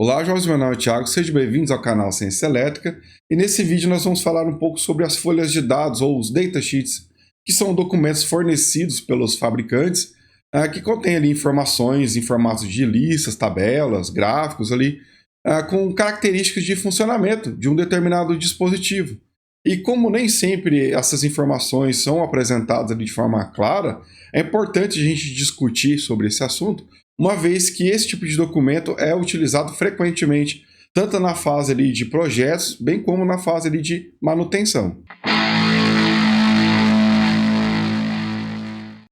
Olá, João, meu nome é Thiago, sejam bem-vindos ao canal Ciência Elétrica e nesse vídeo nós vamos falar um pouco sobre as folhas de dados ou os datasheets, que são documentos fornecidos pelos fabricantes que contêm ali informações em formatos de listas, tabelas, gráficos ali, com características de funcionamento de um determinado dispositivo. E como nem sempre essas informações são apresentadas ali de forma clara, é importante a gente discutir sobre esse assunto, uma vez que esse tipo de documento é utilizado frequentemente, tanto na fase ali de projetos, bem como na fase ali de manutenção.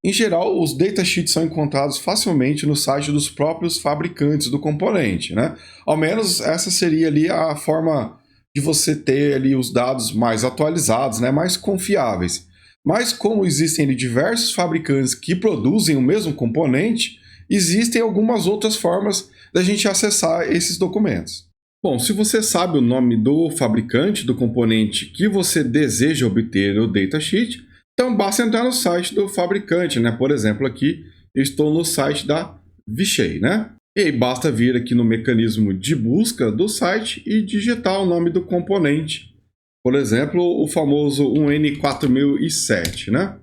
Em geral, os datasheets são encontrados facilmente no site dos próprios fabricantes do componente, né? Ao menos essa seria ali a forma de você ter ali os dados mais atualizados, né? Mais confiáveis. Mas como existem ali diversos fabricantes que produzem o mesmo componente, existem algumas outras formas da gente acessar esses documentos. Bom, se você sabe o nome do fabricante do componente que você deseja obter o datasheet, então basta entrar no site do fabricante, né? Por exemplo, aqui eu estou no site da Vishay, né? E aí basta vir aqui no mecanismo de busca do site e digitar o nome do componente. Por exemplo, o famoso 1N4007, né?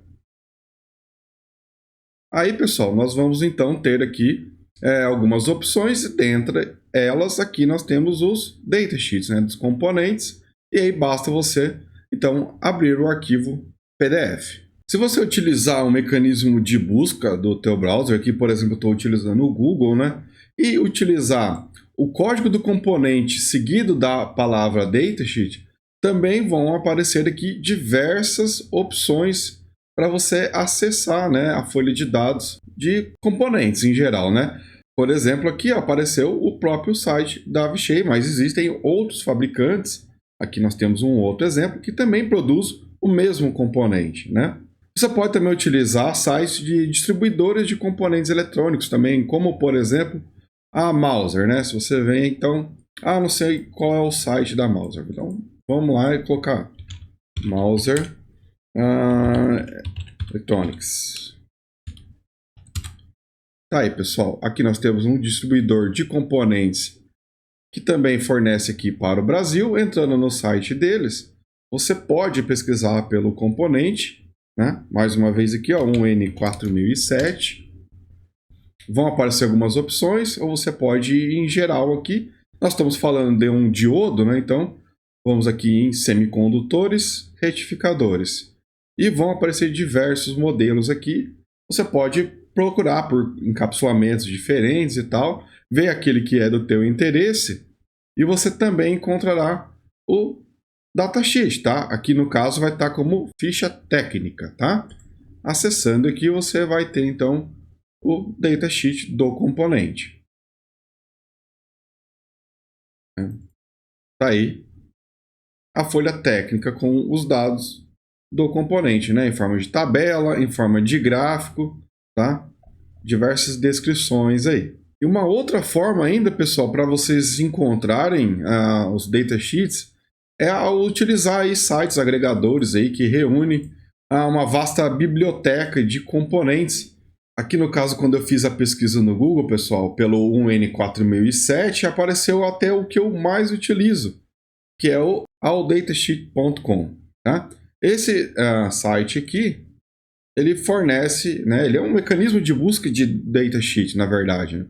Aí, pessoal, nós vamos então ter aqui algumas opções e dentre elas aqui nós temos os datasheets, né, dos componentes, e aí basta você então abrir o arquivo PDF. Se você utilizar um mecanismo de busca do teu browser, aqui por exemplo eu estou utilizando o Google, né, e utilizar o código do componente seguido da palavra datasheet, também vão aparecer aqui diversas opções para você acessar, né, a folha de dados de componentes em geral, né? Por exemplo, aqui apareceu o próprio site da Vishay, mas existem outros fabricantes. Aqui nós temos um outro exemplo que também produz o mesmo componente, né? Você pode também utilizar sites de distribuidores de componentes eletrônicos também, como por exemplo a Mouser, né? Se você vem então, não sei qual é o site da Mouser, então vamos lá e colocar Mouser Electronics. Tá aí, pessoal. Aqui nós temos um distribuidor de componentes que também fornece aqui para o Brasil. Entrando no site deles, você pode pesquisar pelo componente, né? Mais uma vez aqui, ó, 1N4007. Vão aparecer algumas opções, ou você pode ir em geral aqui. Nós estamos falando de um diodo, né? Então, vamos aqui em semicondutores, retificadores. E vão aparecer diversos modelos aqui. Você pode procurar por encapsulamentos diferentes e tal, ver aquele que é do teu interesse, e você também encontrará o datasheet, tá? Aqui no caso vai estar como ficha técnica, tá? Acessando aqui você vai ter então o datasheet do componente. Tá aí a folha técnica com os dados do componente, né? Em forma de tabela, em forma de gráfico, tá? Diversas descrições aí. E uma outra forma ainda, pessoal, para vocês encontrarem os datasheets é ao utilizar aí sites agregadores aí que reúnem uma vasta biblioteca de componentes. Aqui no caso, quando eu fiz a pesquisa no Google, pessoal, pelo 1N4007, apareceu até o que eu mais utilizo, que é o alldatasheet.com, tá? Esse site aqui, ele fornece, né, ele é um mecanismo de busca de datasheet, na verdade, né?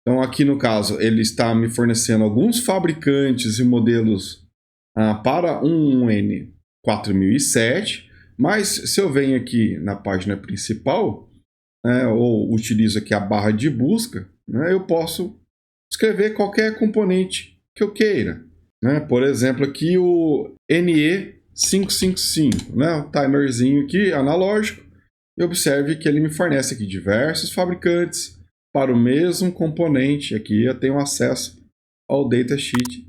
Então, aqui no caso, ele está me fornecendo alguns fabricantes e modelos para um N4007, mas se eu venho aqui na página principal, né, ou utilizo aqui a barra de busca, né, eu posso escrever qualquer componente que eu queira, né? Por exemplo, aqui o NE555, né, o timerzinho aqui analógico, e observe que ele me fornece aqui diversos fabricantes para o mesmo componente. Aqui eu tenho acesso ao datasheet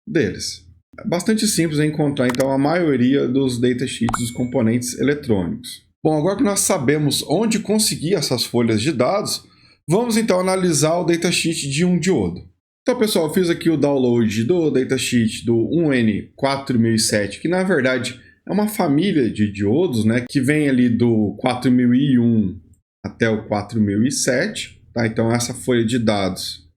deles. É bastante simples de encontrar então a maioria dos datasheets dos componentes eletrônicos. Bom, agora que nós sabemos onde conseguir essas folhas de dados, vamos então analisar o datasheet de um diodo. Então, pessoal, eu fiz aqui o download do datasheet do 1N4007, que na verdade é uma família de diodos, né, que vem ali do 4001 até o 4007. Tá? Então, essa folha de dados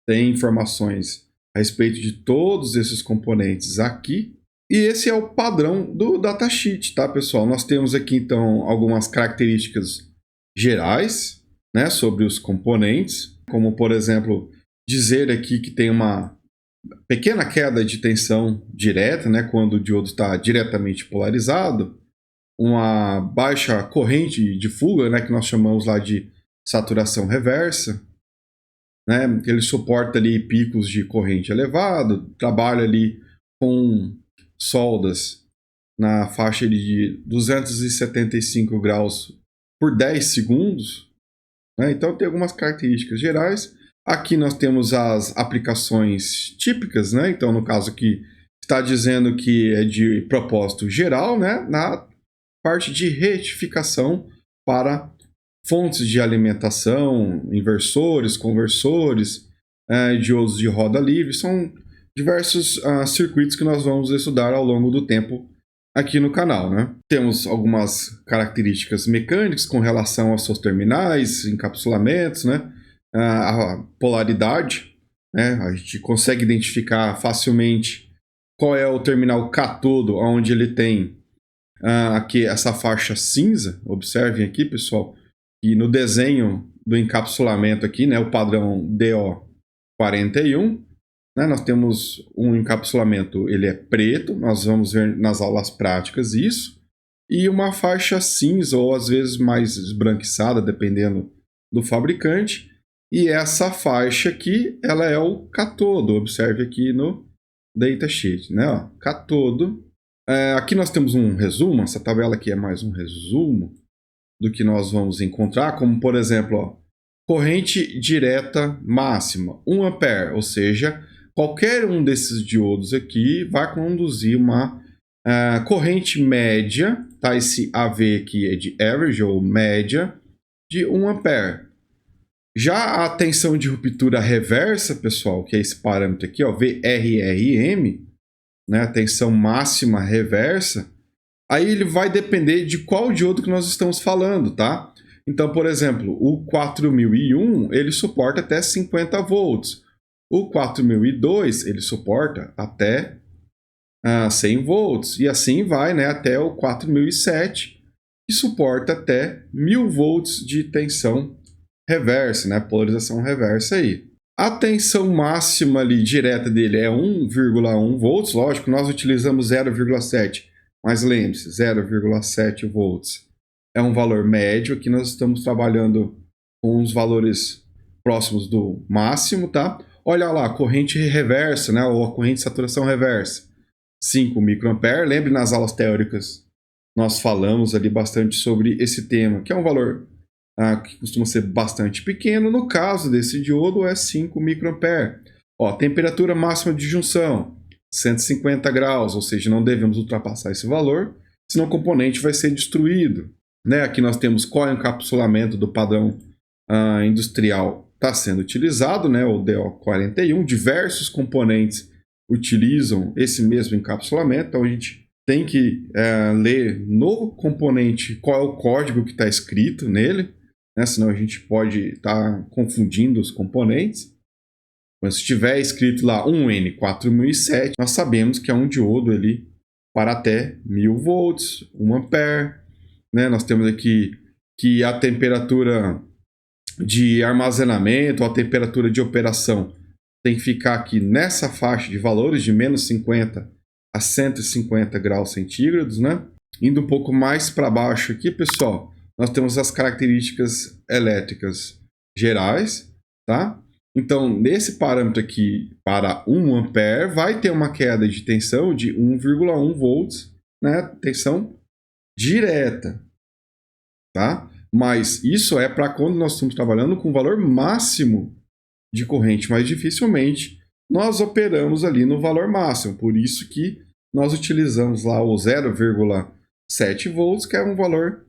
tem informações a respeito de todos esses componentes aqui. E esse é o padrão do datasheet, tá, pessoal? Nós temos aqui, então, algumas características gerais, né, sobre os componentes, como, por exemplo, dizer aqui que tem uma pequena queda de tensão direta, né, quando o diodo está diretamente polarizado, uma baixa corrente de fuga, né, que nós chamamos lá de saturação reversa, né, ele suporta ali picos de corrente elevado, trabalha ali com soldas na faixa de 275 graus por 10 segundos, né, então tem algumas características gerais. Aqui nós temos as aplicações típicas, né? Então, no caso aqui, está dizendo que é de propósito geral, né? Na parte de retificação para fontes de alimentação, inversores, conversores, diodos de roda livre. São diversos circuitos que nós vamos estudar ao longo do tempo aqui no canal, né? Temos algumas características mecânicas com relação aos seus terminais, encapsulamentos, né? A polaridade, né? A gente consegue identificar facilmente qual é o terminal catodo, onde ele tem aqui essa faixa cinza. Observem aqui, pessoal, que no desenho do encapsulamento aqui, né, o padrão DO41, né, nós temos um encapsulamento, ele é preto, nós vamos ver nas aulas práticas isso, e uma faixa cinza, ou às vezes mais esbranquiçada, dependendo do fabricante. E essa faixa aqui, ela é o catodo. Observe aqui no datasheet, né? Ó, catodo. Aqui nós temos um resumo. Essa tabela aqui é mais um resumo do que nós vamos encontrar, como por exemplo, ó, corrente direta máxima, 1 ampere, ou seja, qualquer um desses diodos aqui vai conduzir uma corrente média, tá? Esse AV aqui é de average ou média, de 1 ampere. Já a tensão de ruptura reversa, pessoal, que é esse parâmetro aqui, ó, VRRM, né, a tensão máxima reversa, aí ele vai depender de qual diodo que nós estamos falando, tá? Então, por exemplo, o 4001, ele suporta até 50 volts. O 4002, ele suporta até 100 volts. E assim vai, né, até o 4007, que suporta até 1000 volts de tensão reversa, né? Polarização reversa aí. A tensão máxima ali direta dele é 1,1 volts. Lógico, nós utilizamos 0,7, mas lembre-se, 0,7 volts é um valor médio. Aqui nós estamos trabalhando com os valores próximos do máximo, tá? Olha lá, corrente reversa, né? Ou a corrente de saturação reversa, 5 microampere. Lembre, nas aulas teóricas nós falamos ali bastante sobre esse tema, que é um valor que costuma ser bastante pequeno. No caso desse diodo é 5 microampere. Ó, temperatura máxima de junção, 150 graus, ou seja, não devemos ultrapassar esse valor, senão o componente vai ser destruído. Né? Aqui nós temos qual é o encapsulamento do padrão industrial está sendo utilizado, né? O DO41. Diversos componentes utilizam esse mesmo encapsulamento, então a gente tem que ler no componente qual é o código que está escrito nele, né? Senão a gente pode estar confundindo os componentes. Mas se tiver escrito lá 1N4007, nós sabemos que é um diodo ali para até 1000 volts, 1 ampere. Né? Nós temos aqui que a temperatura de armazenamento, a temperatura de operação tem que ficar aqui nessa faixa de valores de menos 50 a 150 graus centígrados, né? Indo um pouco mais para baixo aqui, pessoal, nós temos as características elétricas gerais, tá? Então, nesse parâmetro aqui, para 1 ampere, vai ter uma queda de tensão de 1,1 volts, né? Tensão direta, tá? Mas isso é para quando nós estamos trabalhando com o valor máximo de corrente, mas dificilmente nós operamos ali no valor máximo. Por isso que nós utilizamos lá o 0,7 volts, que é um valor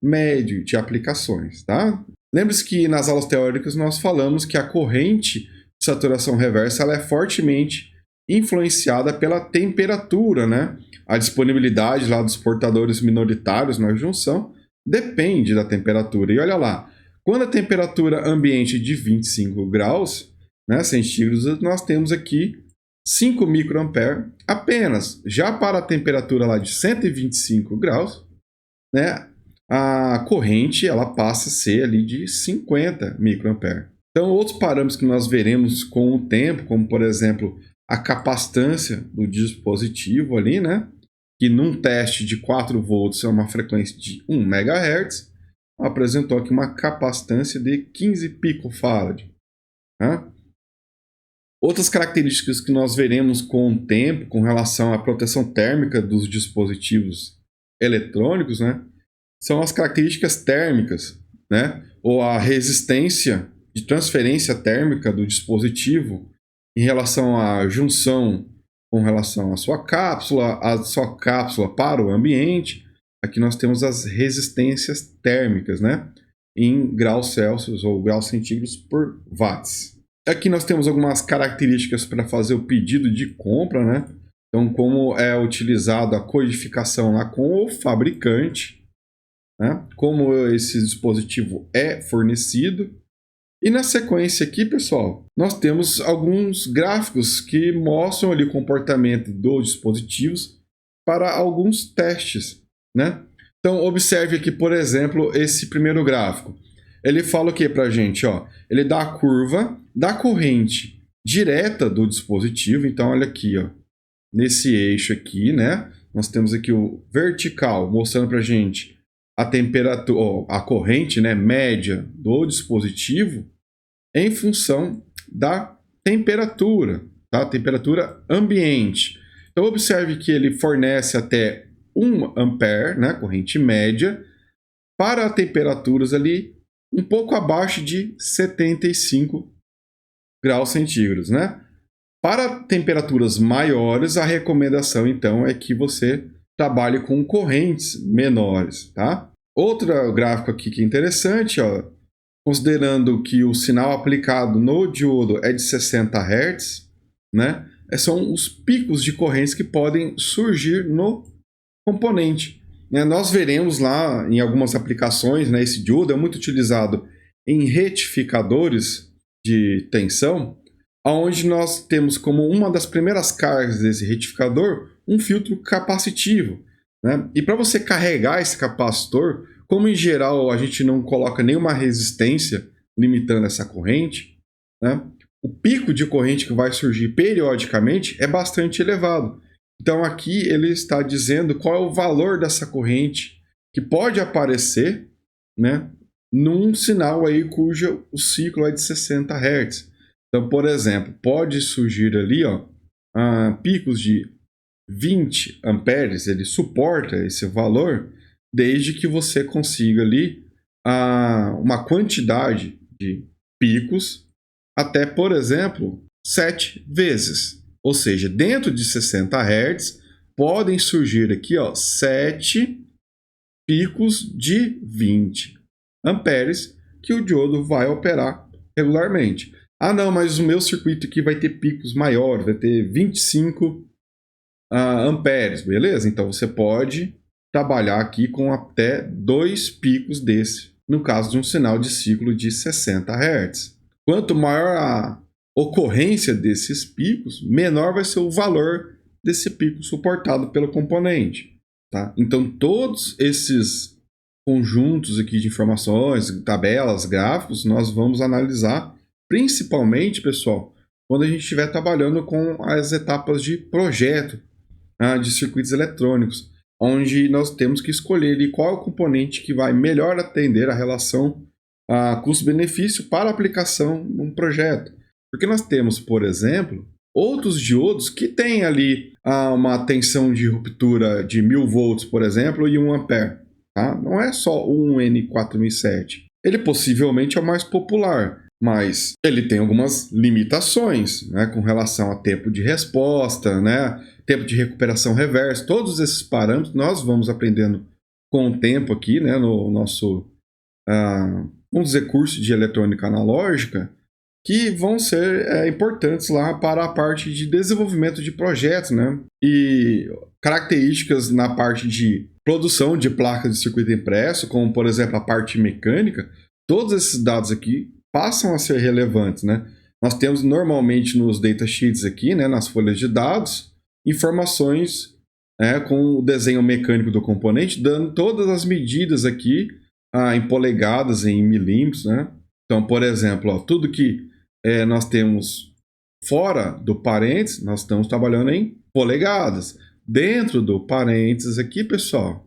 médio de aplicações, tá? Lembre-se que nas aulas teóricas nós falamos que a corrente de saturação reversa ela é fortemente influenciada pela temperatura, né? A disponibilidade lá dos portadores minoritários na junção depende da temperatura. E olha lá, quando a temperatura ambiente é de 25 graus, né, centígrados, nós temos aqui 5 microampere apenas. Já para a temperatura lá de 125 graus, né, a corrente ela passa a ser ali de 50 microampere. Então, outros parâmetros que nós veremos com o tempo, como por exemplo a capacitância do dispositivo ali, né, que num teste de 4 volts é uma frequência de 1 MHz, apresentou aqui uma capacitância de 15 picofarad. Né? Outras características que nós veremos com o tempo com relação à proteção térmica dos dispositivos eletrônicos, né, são as características térmicas, né, ou a resistência de transferência térmica do dispositivo em relação à junção com relação à sua cápsula para o ambiente. Aqui nós temos as resistências térmicas, né, em graus Celsius ou graus centígrados por watts. Aqui nós temos algumas características para fazer o pedido de compra, né? Então, como é utilizada a codificação lá com o fabricante, né? Como esse dispositivo é fornecido. E na sequência aqui, pessoal, nós temos alguns gráficos que mostram ali o comportamento dos dispositivos para alguns testes, né? Então, observe aqui, por exemplo, esse primeiro gráfico. Ele fala o que para a gente? Ó? Ele dá a curva da corrente direta do dispositivo. Então, olha aqui, ó, nesse eixo aqui, né? Nós temos aqui o vertical, mostrando para a gente a temperatura, ó, a corrente, né, média do dispositivo em função da temperatura, tá? Temperatura ambiente. Então, observe que ele fornece até 1 ampere, né, corrente média, para temperaturas ali um pouco abaixo de 75 graus centígrados, né? Para temperaturas maiores, a recomendação, então, é que você trabalhe com correntes menores, tá? Outro gráfico aqui que é interessante, ó, considerando que o sinal aplicado no diodo é de 60 Hz, né? São os picos de correntes que podem surgir no componente. Nós veremos lá em algumas aplicações, né, esse diodo é muito utilizado em retificadores de tensão, onde nós temos como uma das primeiras cargas desse retificador um filtro capacitivo. Né? E para você carregar esse capacitor, como em geral a gente não coloca nenhuma resistência limitando essa corrente, né, o pico de corrente que vai surgir periodicamente é bastante elevado. Então aqui ele está dizendo qual é o valor dessa corrente que pode aparecer, né, num sinal aí cujo o ciclo é de 60 Hz. Então, por exemplo, pode surgir ali, ó, picos de 20 amperes, ele suporta esse valor, desde que você consiga ali uma quantidade de picos até, por exemplo, 7 vezes. Ou seja, dentro de 60 Hz, podem surgir aqui, ó, 7 picos de 20 amperes que o diodo vai operar regularmente. Ah, não, mas o meu circuito aqui vai ter picos maiores, vai ter 25 amperes, beleza? Então você pode trabalhar aqui com até 2 picos desse, no caso de um sinal de ciclo de 60 Hz. Quanto maior a ocorrência desses picos, menor vai ser o valor desse pico suportado pelo componente. Tá? Então, todos esses conjuntos aqui de informações, tabelas, gráficos, nós vamos analisar principalmente, pessoal, quando a gente estiver trabalhando com as etapas de projeto de circuitos eletrônicos, onde nós temos que escolher ali qual é o componente que vai melhor atender a relação custo-benefício para a aplicação num projeto. Porque nós temos, por exemplo, outros diodos que têm ali uma tensão de ruptura de 1000 volts, por exemplo, e 1 ampere. Tá? Não é só um N4007. Ele possivelmente é o mais popular, mas ele tem algumas limitações, né, com relação a tempo de resposta, né, tempo de recuperação reversa. Todos esses parâmetros nós vamos aprendendo com o tempo aqui, né, no nosso, vamos dizer, curso de eletrônica analógica, que vão ser importantes lá para a parte de desenvolvimento de projetos, né? E características na parte de produção de placas de circuito impresso, como, por exemplo, a parte mecânica, todos esses dados aqui passam a ser relevantes, né? nós temos normalmente nos datasheets aqui, né, nas folhas de dados, informações com o desenho mecânico do componente, dando todas as medidas aqui em polegadas, em milímetros, né? Então, por exemplo, ó, tudo que nós temos fora do parênteses, nós estamos trabalhando em polegadas. Dentro do parênteses aqui, pessoal,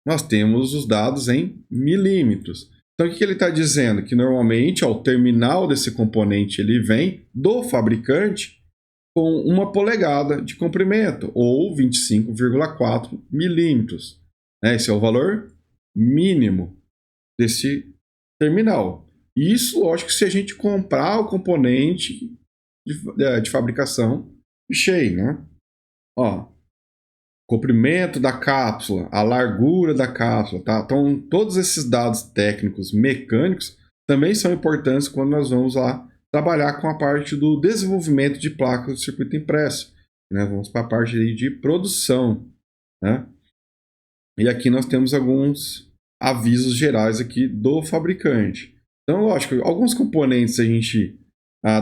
nós temos os dados em milímetros. Então, o que ele está dizendo? Que normalmente o terminal desse componente ele vem do fabricante com 1 polegada de comprimento, ou 25,4 milímetros. Esse é o valor mínimo desse terminal. Isso, lógico, se a gente comprar o componente de fabricação cheio, né? Ó, comprimento da cápsula, a largura da cápsula, tá? Então, todos esses dados técnicos mecânicos também são importantes quando nós vamos lá trabalhar com a parte do desenvolvimento de placas de circuito impresso, né? Vamos para a parte de produção, né? E aqui nós temos alguns avisos gerais aqui do fabricante. Então, lógico, alguns componentes a gente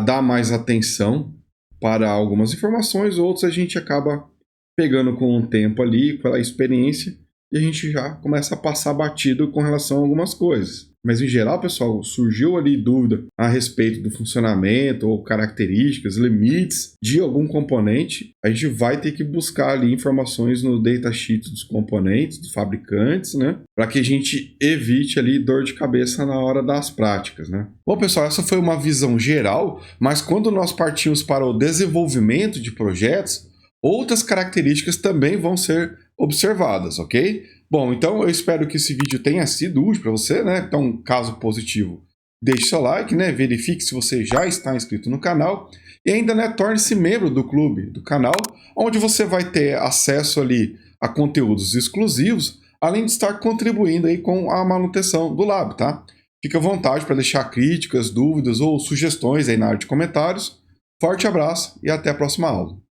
dá mais atenção para algumas informações, outros a gente acaba pegando com o tempo ali, com a experiência, e a gente já começa a passar batido com relação a algumas coisas. Mas em geral, pessoal, surgiu ali dúvida a respeito do funcionamento ou características, limites de algum componente, a gente vai ter que buscar ali informações no datasheet dos componentes, dos fabricantes, né? Para que a gente evite ali dor de cabeça na hora das práticas, né? Bom, pessoal, essa foi uma visão geral, mas quando nós partimos para o desenvolvimento de projetos, outras características também vão ser observadas, ok? Bom, então eu espero que esse vídeo tenha sido útil para você, né? Então, caso positivo, deixe seu like, né? Verifique se você já está inscrito no canal e ainda, né, torne-se membro do clube do canal, onde você vai ter acesso ali a conteúdos exclusivos, além de estar contribuindo aí com a manutenção do Lab, tá? Fique à vontade para deixar críticas, dúvidas ou sugestões aí na área de comentários. Forte abraço e até a próxima aula.